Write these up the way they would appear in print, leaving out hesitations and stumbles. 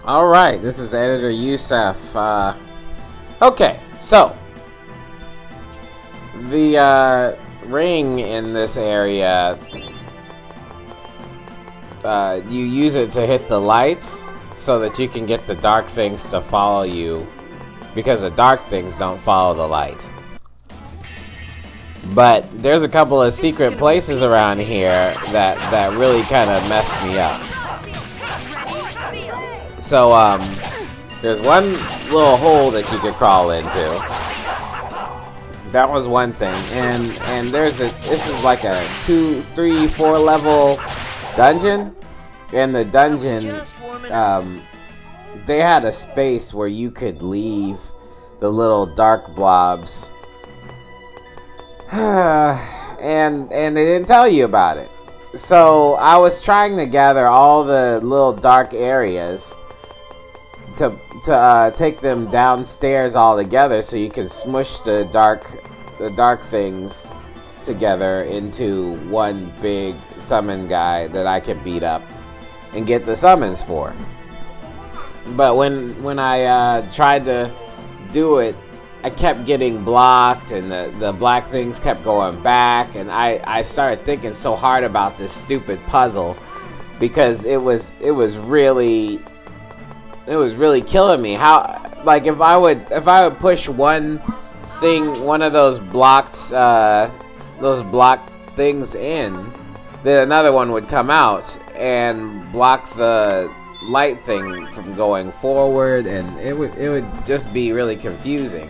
Alright, this is Editor Yusef. Okay, so the ring in this area, you use it to hit the lights so that you can get the dark things to follow you, because the dark things don't follow the light. But there's a couple of secret places around here that really kind of messed me up. So, there's one little hole that you could crawl into. That was one thing. And this is like a 2, 3, 4 level dungeon. In the dungeon, they had a space where you could leave the little dark blobs. and they didn't tell you about it. So I was trying to gather all the little dark areas to take them downstairs all together, so you can smush the dark things together into one big summon guy that I can beat up and get the summons for. But when I tried to do it, I kept getting blocked, and the black things kept going back, and I started thinking so hard about this stupid puzzle, because it was really killing me. How, like, if I would push one of those blocked things in, then another one would come out and block the light thing from going forward, and it would just be really confusing.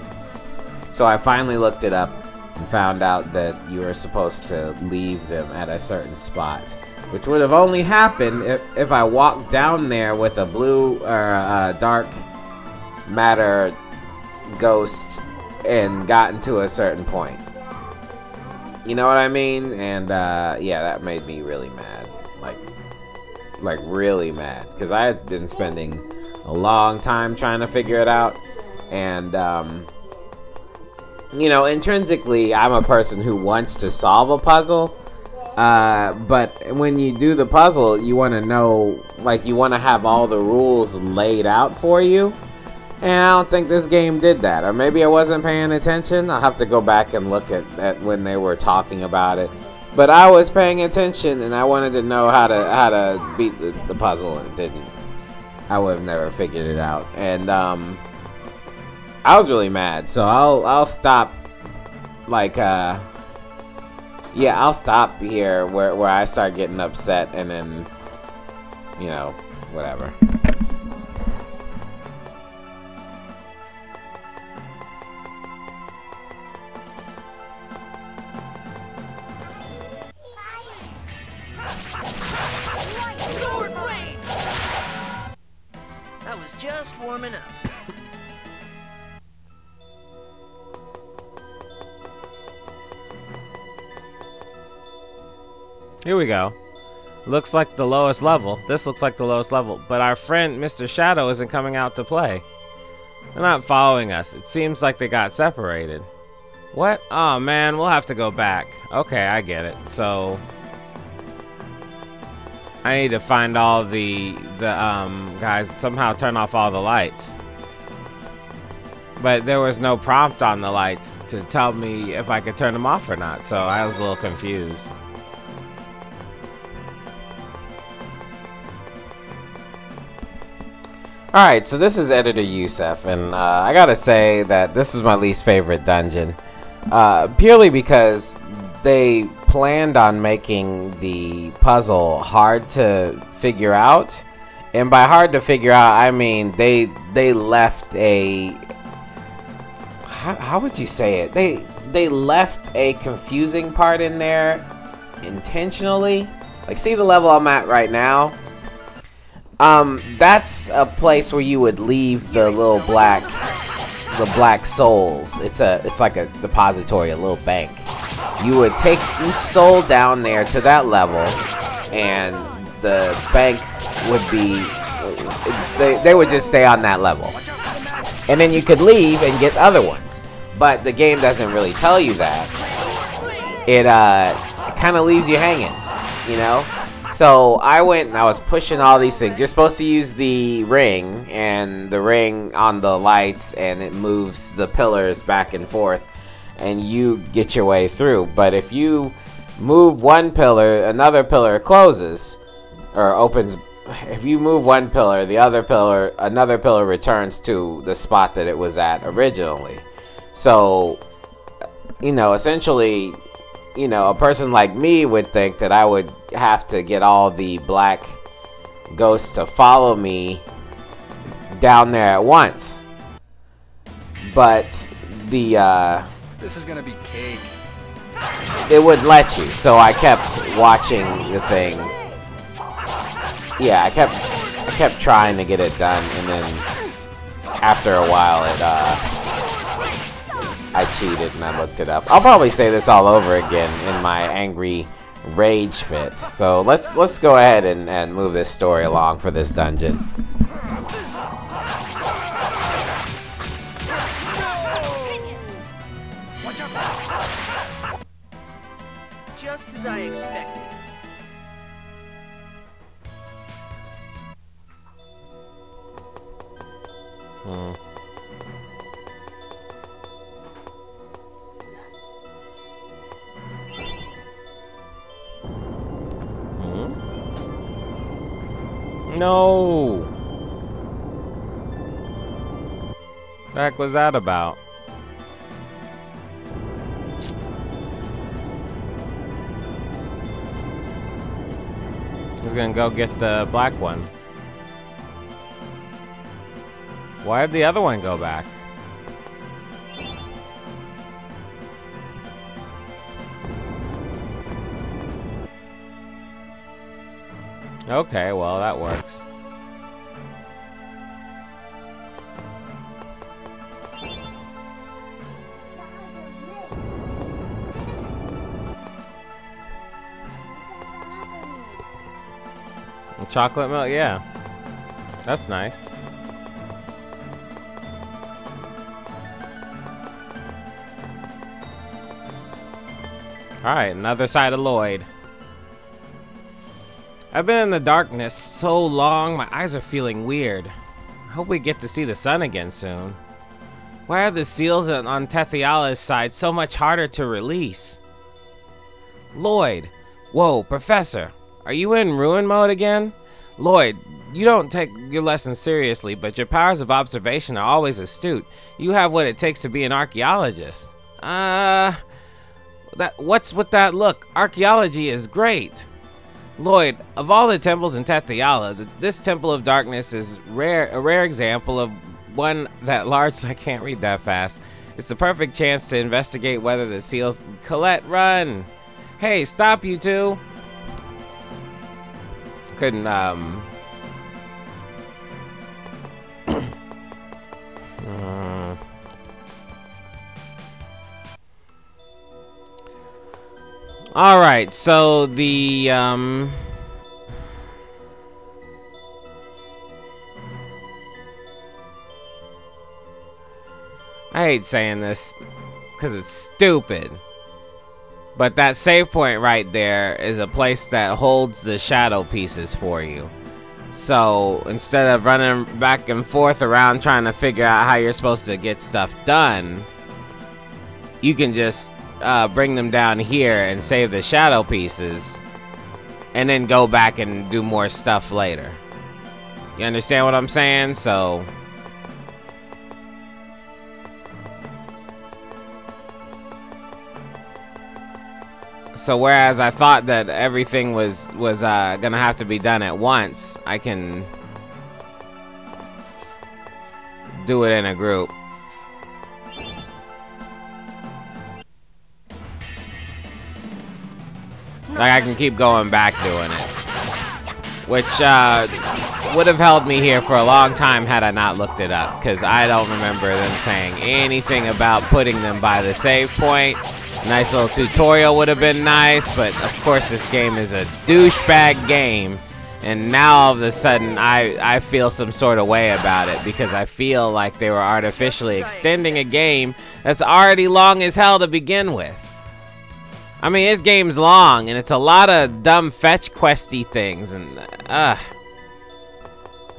So I finally looked it up and found out that you were supposed to leave them at a certain spot, which would have only happened if I walked down there with a blue or a dark matter ghost and gotten to a certain point. You know what I mean? And yeah, that made me really mad. Like really mad, because I had been spending a long time trying to figure it out, and you know, intrinsically, I'm a person who wants to solve a puzzle, but when you do the puzzle, you want to know, like, you want to have all the rules laid out for you, and I don't think this game did that. Or maybe I wasn't paying attention. I'll have to go back and look at when they were talking about it. But I was paying attention, and I wanted to know how to beat the puzzle, and didn't. I would have never figured it out, and I was really mad, so I'll stop, like, yeah, I'll stop here where I start getting upset, and then, you know, whatever. I was just warming up. Here we go. Looks like the lowest level. This looks like the lowest level. But our friend, Mr. Shadow, isn't coming out to play. They're not following us. It seems like they got separated. What? Oh, man. We'll have to go back. Okay, I get it. So I need to find all the guys, somehow turn off all the lights. But there was no prompt on the lights to tell me if I could turn them off or not. So I was a little confused. Alright, so this is Editor Yusef, and I gotta say that this was my least favorite dungeon. Purely because they planned on making the puzzle hard to figure out. And by hard to figure out, I mean they left a... How would you say it? They left a confusing part in there intentionally. Like, see the level I'm at right now? That's a place where you would leave the little black souls. It's like a depository, a little bank. You would take each soul down there to that level, and the bank would be, they would just stay on that level. And then you could leave and get other ones. But the game doesn't really tell you that. It kind of leaves you hanging, you know? So I went and I was pushing all these things. You're supposed to use the ring, and the ring on the lights, and it moves the pillars back and forth, and you get your way through. But if you move one pillar, another pillar closes or opens. If you move one pillar, another pillar returns to the spot that it was at originally. So, essentially, a person like me would think that I would have to get all the black ghosts to follow me down there at once. But this is gonna be cake. It wouldn't let you, so I kept watching the thing. Yeah, I kept trying to get it done, and then after a while I cheated and I looked it up. I'll probably say this all over again in my angry rage fit. So let's go ahead and move this story along for this dungeon. Just as I expected. No! What the heck was that about? We're gonna go get the black one. Why did the other one go back? Okay, well, that works. Chocolate milk, yeah. That's nice. Alright, another side of Lloyd. I've been in the darkness so long, my eyes are feeling weird. I hope we get to see the sun again soon. Why are the seals on Tethiala's side so much harder to release? Lloyd! Whoa, Professor! Are you in ruin mode again? Lloyd, you don't take your lessons seriously, but your powers of observation are always astute. You have what it takes to be an archaeologist. What's with that look? Archaeology is great. Lloyd, of all the temples in Tethiala, this Temple of Darkness is a rare example of one that large. I can't read that fast. It's the perfect chance to investigate whether the seals. Colette, run! Hey, stop, you two! Couldn't Alright, so the I hate saying this because it's stupid. But that save point right there is a place that holds the shadow pieces for you. So instead of running back and forth around trying to figure out how you're supposed to get stuff done, you can just bring them down here and save the shadow pieces, and then go back and do more stuff later. You understand what I'm saying? So whereas I thought that everything was gonna have to be done at once, I can do it in a group. Like I can keep going back doing it, which would have held me here for a long time had I not looked it up, because I don't remember them saying anything about putting them by the save point. Nice little tutorial would have been nice, but of course this game is a douchebag game, and now all of a sudden I feel some sort of way about it, because I feel like they were artificially extending a game that's already long as hell to begin with. I mean, this game's long, and it's a lot of dumb fetch questy things, and I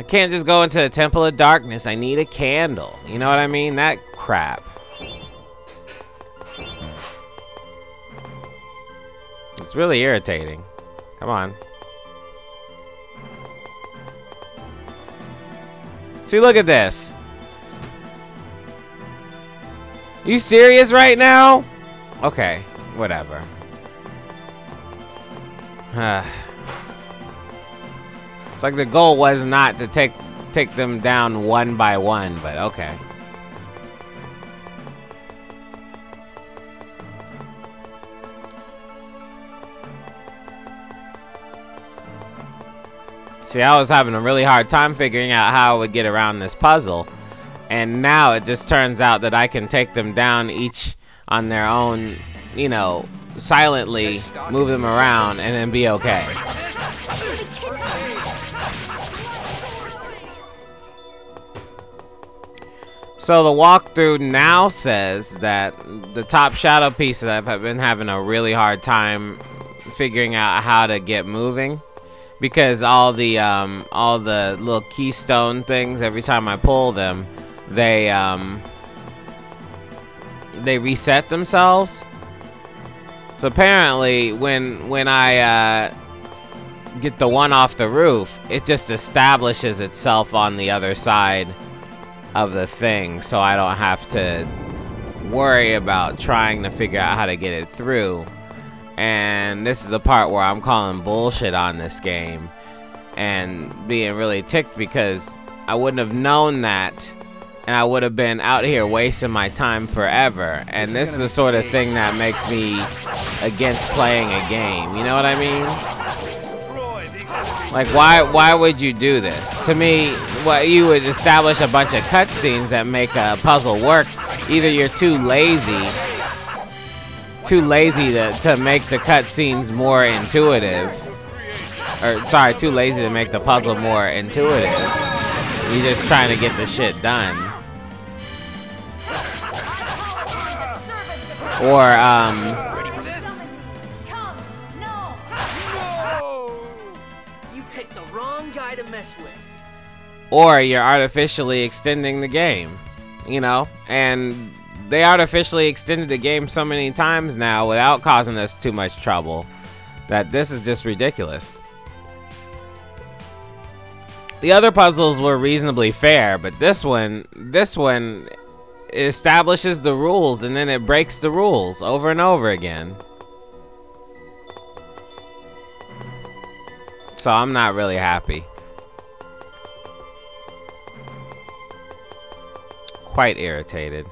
can't just go into the Temple of Darkness. I need a candle. You know what I mean? That crap. It's really irritating. Come on. See, look at this. You serious right now? Okay, whatever. It's like the goal was not to take them down one by one, but okay. See, I was having a really hard time figuring out how I would get around this puzzle. And now it just turns out that I can take them down each on their own, you know, silently move them around and then be okay. So the walkthrough now says that the top shadow pieces I've been having a really hard time figuring out how to get moving, because all the little keystone things, every time I pull them, they reset themselves. So apparently when I get the one off the roof, it just establishes itself on the other side of the thing, so I don't have to worry about trying to figure out how to get it through. And this is the part where I'm calling bullshit on this game and being really ticked, because I wouldn't have known that, and I would have been out here wasting my time forever. And this is the sort of thing that makes me against playing a game. You know what I mean? Like, why would you do this? To me, what you would establish a bunch of cutscenes that make a puzzle work. Either you're too lazy to make the cutscenes more intuitive, or sorry, too lazy to make the puzzle more intuitive. You're just trying to get the shit done. Or You picked the wrong guy to mess with. Or you're artificially extending the game, you know? And they artificially extended the game so many times now without causing us too much trouble that this is just ridiculous. The other puzzles were reasonably fair, but this one establishes the rules and then it breaks the rules over and over again. So I'm not really happy. Quite irritated.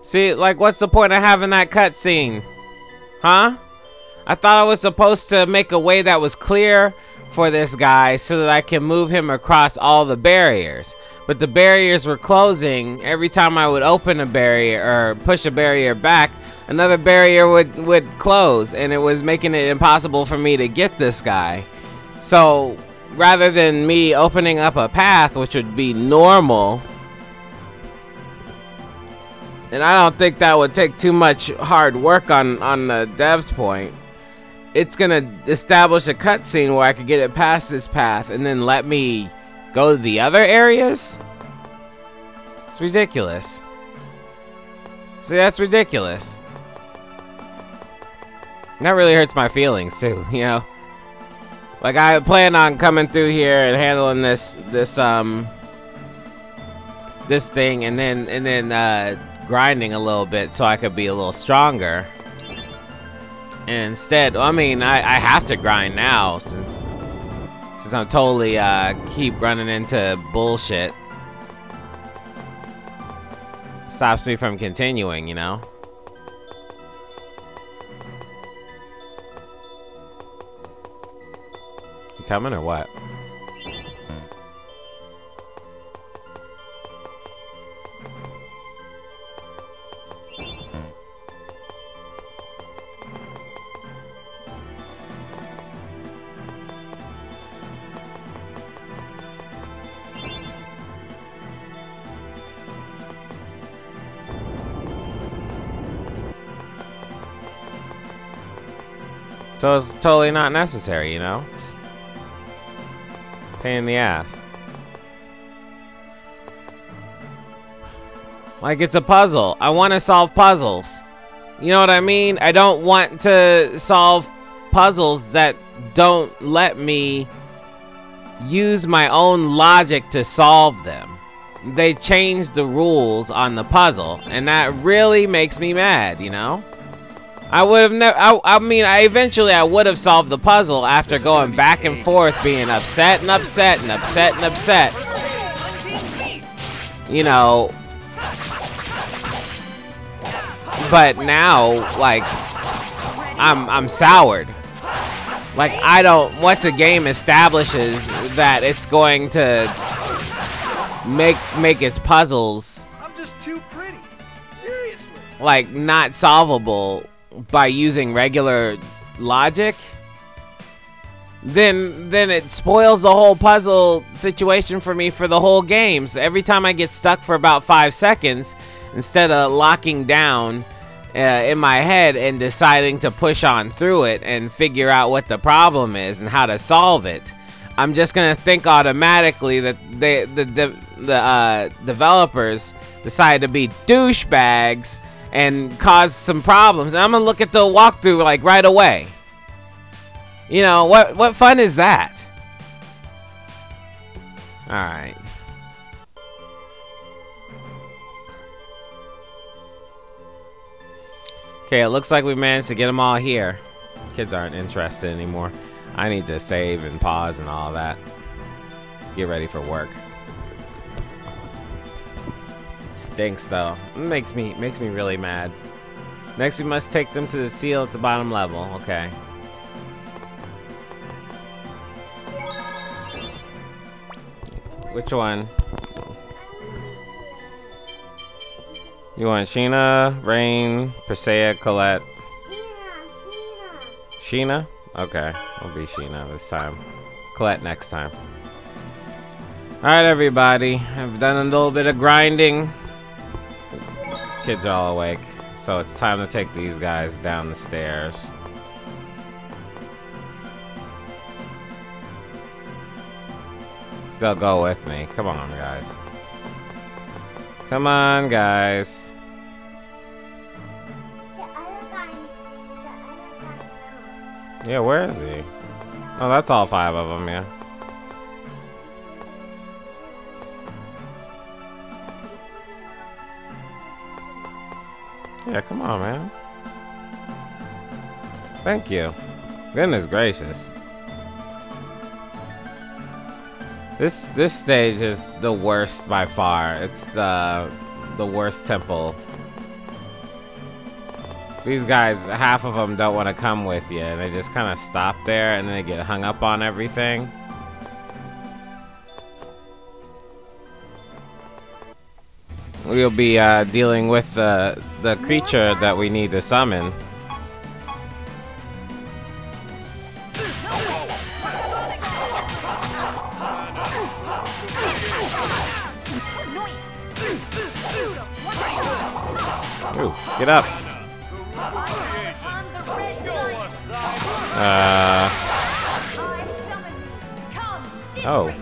See, like, what's the point of having that cutscene? Huh? I thought I was supposed to make a way that was clear for this guy so that I can move him across all the barriers. But the barriers were closing. Every time I would open a barrier or push a barrier back, another barrier would close, and it was making it impossible for me to get this guy. So rather than me opening up a path, which would be normal, and I don't think that would take too much hard work on the devs' point, it's gonna establish a cutscene where I could get it past this path and then let me go to the other areas? It's ridiculous. See, that's ridiculous. And that really hurts my feelings too, you know? Like, I plan on coming through here and handling this thing and then grinding a little bit so I could be a little stronger. And instead, I mean, I have to grind now since I'm totally keep running into bullshit. Stops me from continuing, you know. You coming or what? So it's totally not necessary, you know? It's pain in the ass. Like, it's a puzzle. I want to solve puzzles. You know what I mean? I don't want to solve puzzles that don't let me use my own logic to solve them. They changed the rules on the puzzle, and that really makes me mad, you know? I would have never. I mean, eventually I would have solved the puzzle after going back and forth, being upset and upset and upset and upset. You know. But now, like, I'm soured. Like, I don't. Once a game establishes that it's going to make its puzzles, I'm just too pretty. Seriously. like, not solvable by using regular logic, then it spoils the whole puzzle situation for me for the whole game. So every time I get stuck for about 5 seconds, instead of locking down in my head and deciding to push on through it and figure out what the problem is and how to solve it, I'm just gonna think automatically that the developers decided to be douchebags and cause some problems, and I'm gonna look at the walkthrough like right away. You know, what fun is that? Alright. Okay, it looks like we managed to get them all here. Kids aren't interested anymore. I need to save and pause and all that. Get ready for work. Stinks though. It makes me really mad. Next we must take them to the seal at the bottom level. Okay. Which one? You want Sheena, Rain, Persea, Colette? Sheena? Okay, we'll be Sheena this time. Colette next time. Alright everybody, I've done a little bit of grinding. Kids are all awake, so it's time to take these guys down the stairs. They'll go with me. Come on, guys. Come on, guys. Yeah, where is he? Oh, that's all 5 of them, yeah. Yeah, come on, man. Thank you. Goodness gracious. This stage is the worst by far. It's the worst temple. These guys, half of them don't want to come with you, and they just kind of stop there, and then they get hung up on everything. We'll be dealing with the creature that we need to summon. Ooh, get up. Oh.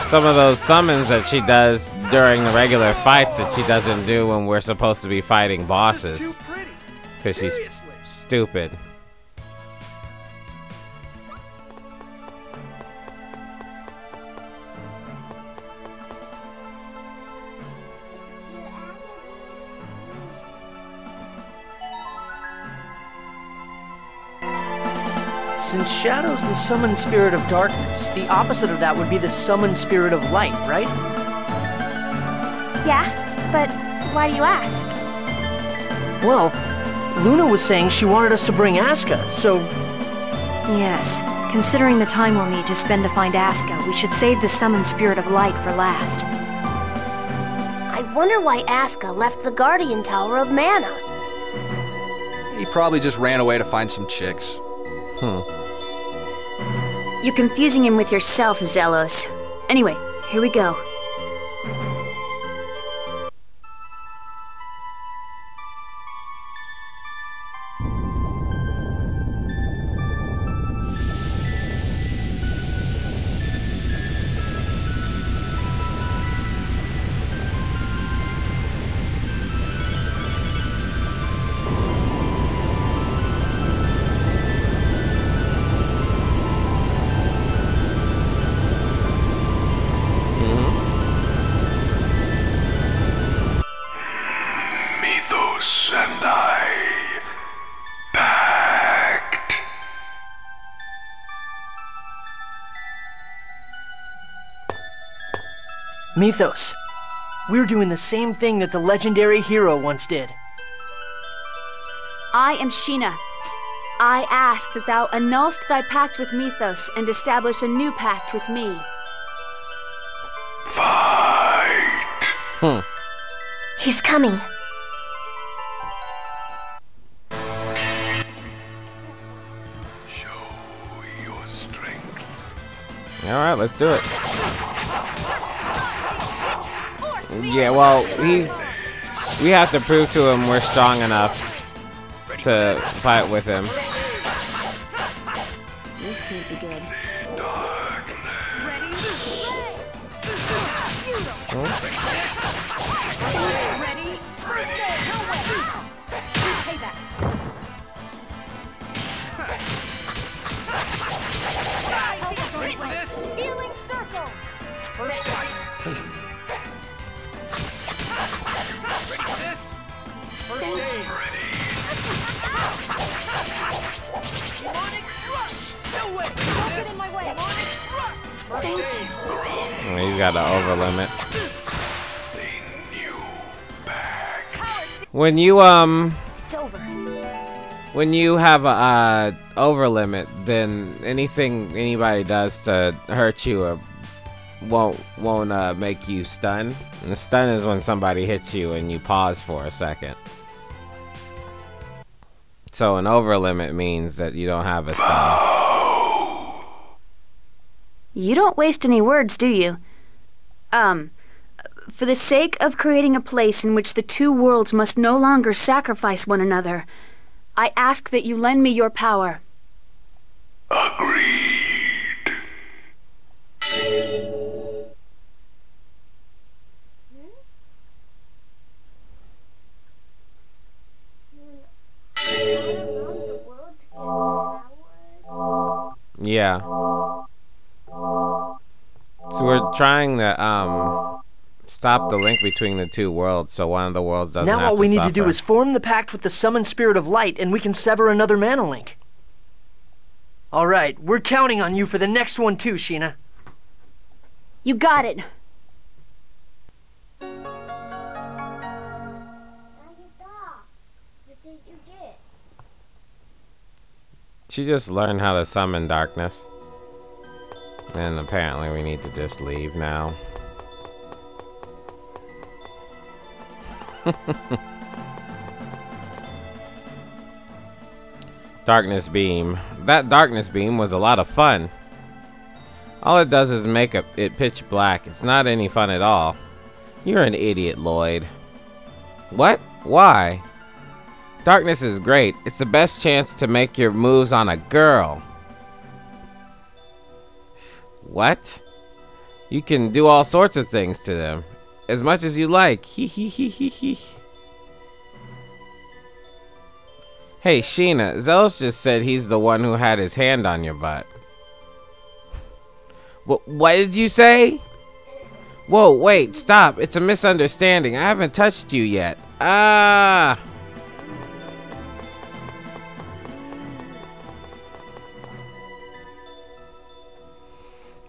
Some of those summons that she does during the regular fights that she doesn't do when we're supposed to be fighting bosses. Because she's stupid. Since Shadow's the summoned spirit of darkness, the opposite of that would be the summoned spirit of light, right? Yeah, but why do you ask? Well, Luna was saying she wanted us to bring Asuka, so... Yes, considering the time we'll need to spend to find Asuka, we should save the summoned spirit of light for last. I wonder why Asuka left the Guardian Tower of Mana. He probably just ran away to find some chicks. You're confusing him with yourself, Zelos. Anyway, here we go. Mythos, we're doing the same thing that the legendary hero once did. I am Sheena. I ask that thou annulst thy pact with Mythos and establish a new pact with me. Fight! He's coming. Show your strength. Alright, let's do it. Yeah, well, we have to prove to him we're strong enough to fight with him. This could be good. Healing circle. He's got an over limit. When you It's over. when you have a over limit, then anything anybody does to hurt you won't make you stun. And the stun is when somebody hits you and you pause for a second. So an over limit means that you don't have a stun. You don't waste any words, do you? For the sake of creating a place in which the two worlds must no longer sacrifice one another, I ask that you lend me your power. Agreed. Yeah. So we're trying to stop the link between the two worlds, so one of the worlds doesn't have to Now all we need suffer. to do is form the pact with the summoned spirit of light, and we can sever another mana link. All right, we're counting on you for the next one too, Sheena. You got it. She just learned how to summon darkness. And apparently we need to just leave now. Darkness beam. That darkness beam was a lot of fun. All it does is make it pitch black. It's not any fun at all. You're an idiot, Lloyd. What? Why? Darkness is great. It's the best chance to make your moves on a girl. What? You can do all sorts of things to them. As much as you like. Hee hee hee hee hee. Hey, Sheena, Zelos just said he's the one who had his hand on your butt. What did you say? Whoa, wait, stop. It's a misunderstanding. I haven't touched you yet. Ah!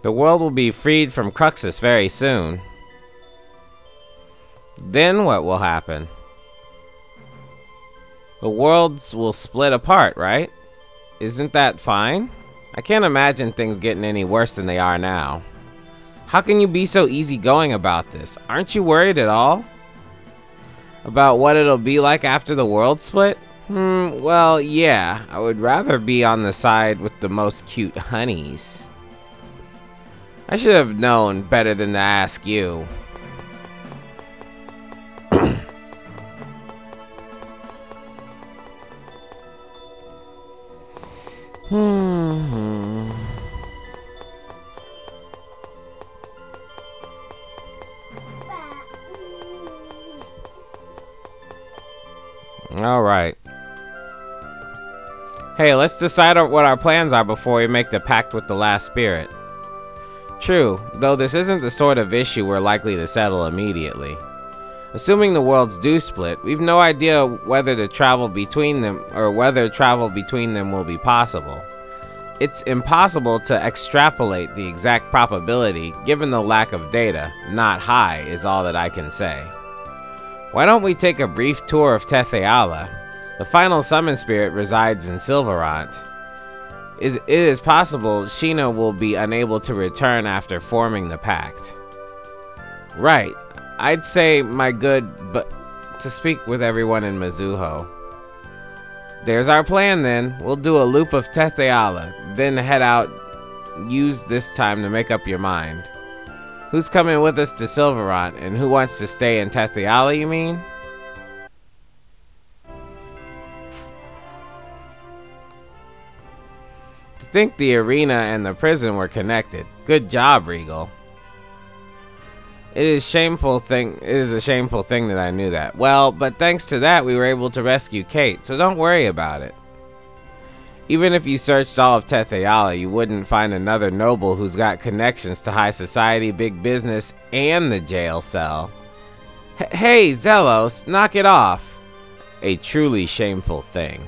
The world will be freed from Cruxus very soon. Then what will happen? The worlds will split apart, right? Isn't that fine? I can't imagine things getting any worse than they are now. How can you be so easygoing about this? Aren't you worried at all? About what it'll be like after the world split? Well, yeah. I would rather be on the side with the most cute honeys. I should have known better than to ask you. Alright. Hey, let's decide what our plans are before we make the pact with the last spirit. True, though this isn't the sort of issue we're likely to settle immediately. Assuming the worlds do split, we've no idea whether to travel between them or whether travel between them will be possible. It's impossible to extrapolate the exact probability given the lack of data. Not high is all that I can say. Why don't we take a brief tour of Tetheala? The final summon spirit resides in Silverant. It is possible Sheena will be unable to return after forming the pact. Right. I'd say my good, but to speak with everyone in Mizuho. There's our plan then. We'll do a loop of Tetheala, then head out. Use this time to make up your mind. Who's coming with us to Silverant, and who wants to stay in Tetheala, you mean? To think the arena and the prison were connected. Good job, Regal. It is a shameful thing that I knew that. Well, but thanks to that we were able to rescue Kate, so don't worry about it. Even if you searched all of Tetheala, you wouldn't find another noble who's got connections to high society, big business, and the jail cell. Hey, Zelos, knock it off. A truly shameful thing.